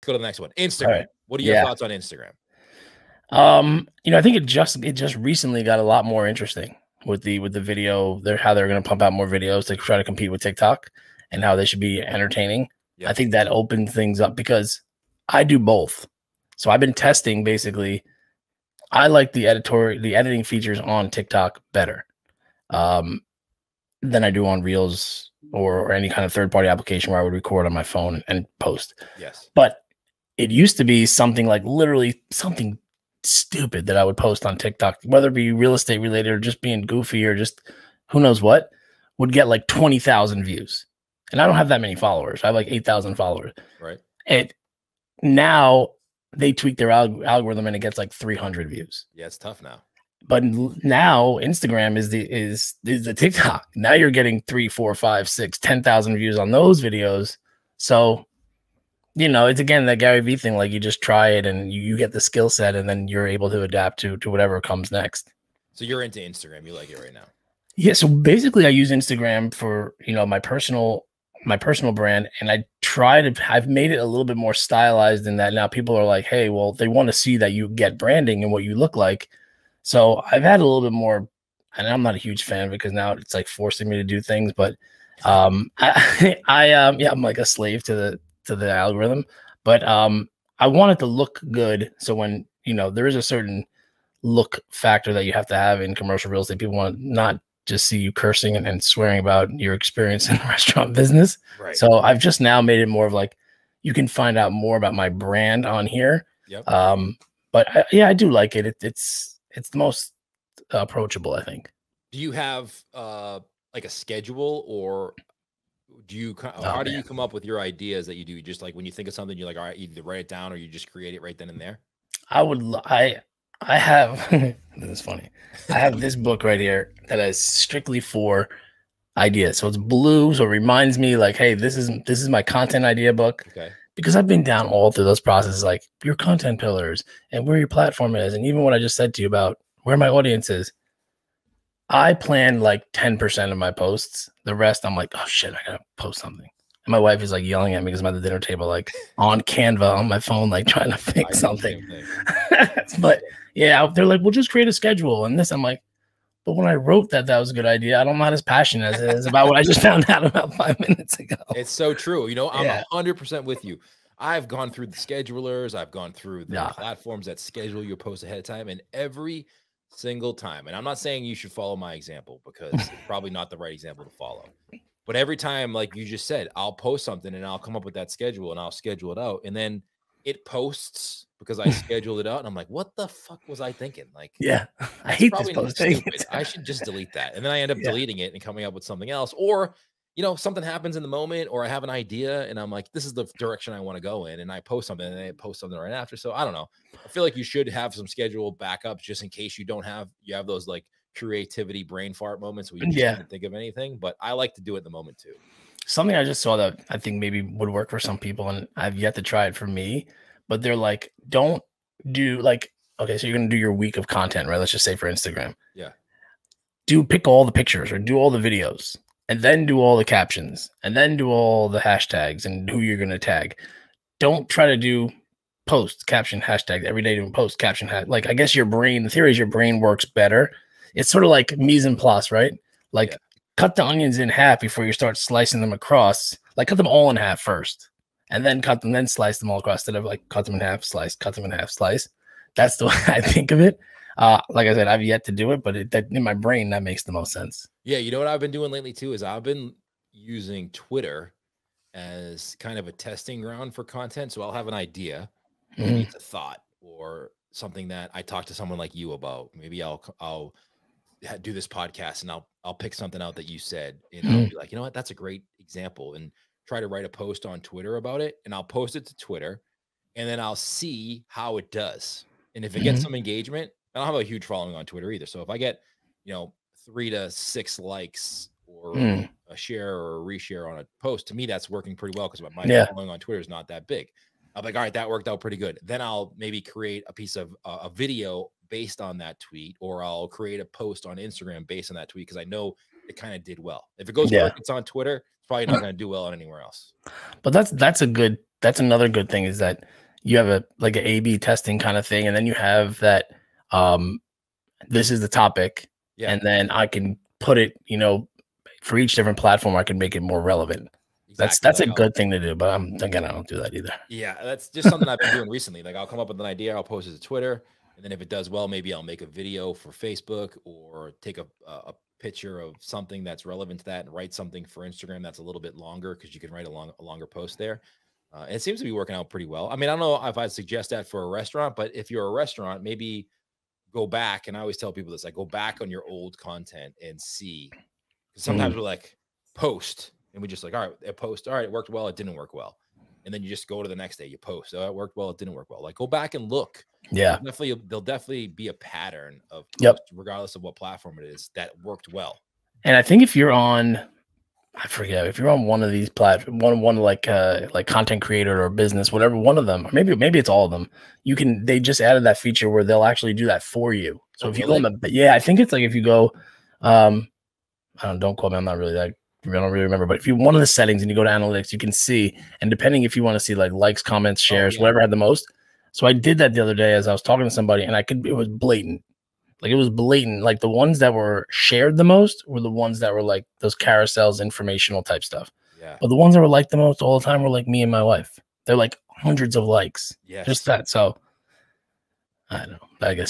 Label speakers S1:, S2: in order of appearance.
S1: go to the next one. Instagram.
S2: Right.
S1: What are your thoughts on Instagram?
S2: You know, I think it just recently got a lot more interesting with the video. How they're going to pump out more videos to try to compete with TikTok, and how they should be entertaining. Yep. I think that opened things up because I do both. So I've been testing basically. I like the editing features on TikTok better than I do on Reels or any kind of third-party application where I would record on my phone and post.
S1: Yes.
S2: But it used to be something like literally something stupid that I would post on TikTok, whether it be real estate related or just being goofy or just who knows what, would get like 20,000 views. And I don't have that many followers. I have like 8,000 followers.
S1: Right.
S2: And now they tweak their algorithm and it gets like 300 views.
S1: Yeah, it's tough now.
S2: But now Instagram is the TikTok. Now you're getting 3, 4, 5, 6, 10,000 views on those videos. So, you know, it's again that Gary Vee thing. Like you just try it and you get the skill set, and then you're able to adapt to whatever comes next.
S1: So you're into Instagram. You like it right now.
S2: Yeah. So basically, I use Instagram for, you know, my personal brand, and I've made it a little bit more stylized in that now people are like, hey, well, they want to see that you get branding and what you look like. So I've had a little bit more, and I'm not a huge fan because now it's like forcing me to do things, but I'm like a slave to the algorithm, but I want it to look good. So when, you know, there is a certain look factor that you have to have in commercial real estate. People want to not just see you cursing and swearing about your experience in the restaurant business.
S1: Right.
S2: So I've just now made it more of like, you can find out more about my brand on here.
S1: Yep.
S2: But I do like it. It's the most approachable, I think.
S1: Do you have like a schedule, or how do you come up with your ideas that you do? You just like when you think of something, you're like, all right, either write it down or you just create it right then and there?
S2: I have this is funny. I have this book right here that is strictly for ideas. So it's blue, so it reminds me like, hey, this is my content idea book.
S1: Okay.
S2: Because I've been down all through those processes, like your content pillars and where your platform is, and even what I just said to you about where my audience is. I plan like 10% of my posts. The rest, I'm like, oh shit, I gotta post something. And my wife is like yelling at me because I'm at the dinner table, like on Canva on my phone, like trying to fix something. But yeah, they're like, we'll just create a schedule and this. I'm like, but when I wrote that was a good idea. I'm not as passionate as it is about what I just found out about 5 minutes ago.
S1: It's so true. You know, I'm 100% with you. I've gone through the schedulers. I've gone through the platforms that schedule your posts ahead of time, and every single time, and I'm not saying you should follow my example because it's probably not the right example to follow, but every time, like you just said, I'll post something and I'll come up with that schedule and I'll schedule it out, and then it posts because I scheduled it out, and I'm like, what the fuck was I thinking? Like,
S2: I hate this posting.
S1: I should just delete that. And then I end up deleting it and coming up with something else. Or, you know, something happens in the moment, or I have an idea and I'm like, this is the direction I want to go in. And I post something and then I post something right after. So I don't know. I feel like you should have some schedule backups just in case you have those like creativity brain fart moments where you just can't think of anything. But I like to do it in the moment too.
S2: Something I just saw that I think maybe would work for some people, and I've yet to try it for me, but they're like, don't do like, okay, so you're going to do your week of content, right? Let's just say for Instagram.
S1: Yeah.
S2: Pick all the pictures or do all the videos, and then do all the captions, and then do all the hashtags and who you're going to tag. Don't try to do post, caption, hashtag every day, doing post, caption, like, I guess the theory is your brain works better. It's sort of like mise en place, right? Like cut the onions in half before you start slicing them across. Like cut them all in half first, and then cut them, then slice them all across, instead of like cut them in half, slice, cut them in half, slice. That's the way I think of it. Like I said, I've yet to do it, but in my brain, that makes the most sense.
S1: Yeah. You know what I've been doing lately too, is I've been using Twitter as kind of a testing ground for content. So I'll have an idea, maybe it's a thought or something that I talk to someone like you about. Maybe I'll do this podcast and I'll pick something out that you said, and I'll be like, you know what, that's a great example, and try to write a post on Twitter about it, and I'll post it to Twitter, and then I'll see how it does. And if it gets some engagement, I don't have a huge following on Twitter either. So if I get, 3 to 6 likes or a share or a reshare on a post, to me, that's working pretty well because my following on Twitter is not that big. I'm like, all right, that worked out pretty good. Then I'll maybe create a piece of a video based on that tweet, or I'll create a post on Instagram based on that tweet, because I know it kind of did well. If it goes
S2: Yeah.
S1: crickets on Twitter, it's probably not going to do well on anywhere else.
S2: But that's another good thing, is that you have like an A/B testing kind of thing, and then you have that this is the topic, and then I can put it, you know, for each different platform, I can make it more relevant. Exactly. That's a good thing to do, but again, I don't do that either.
S1: Yeah, that's just something I've been doing recently. Like, I'll come up with an idea, I'll post it to Twitter, and then if it does well, maybe I'll make a video for Facebook, or take a picture of something that's relevant to that and write something for Instagram that's a little bit longer, because you can write a longer post there. And it seems to be working out pretty well. I mean, I don't know if I'd suggest that for a restaurant, but if you're a restaurant, maybe go back. And I always tell people this, like, go back on your old content and see. Because sometimes we're like, post, and we just like, all right, it post, all right, it worked well, it didn't work well. And then you just go to the next day, you post, oh, it worked well, it didn't work well. Like, go back and look.
S2: Yeah.
S1: There'll definitely be a pattern of post, regardless of what platform it is, that worked well. And
S2: I think if you're on, I forget, if you're on one of these platforms, one like content creator or business, whatever, one of them, or maybe it's all of them, they just added that feature where they'll actually do that for you. So if you go on the, I think it's like, if you go, don't quote me, I don't really remember, but if you one of the settings and you go to analytics, you can see, and depending if you want to see like likes, comments, shares, whatever had the most. So I did that the other day as I was talking to somebody, and it was blatant. Like, it was blatant. Like, the ones that were shared the most were the ones that were like those carousels, informational type stuff. Yeah. But the ones that were liked the most all the time were like me and my wife. They're like hundreds of likes. Yeah. Just that. So I don't know. I guess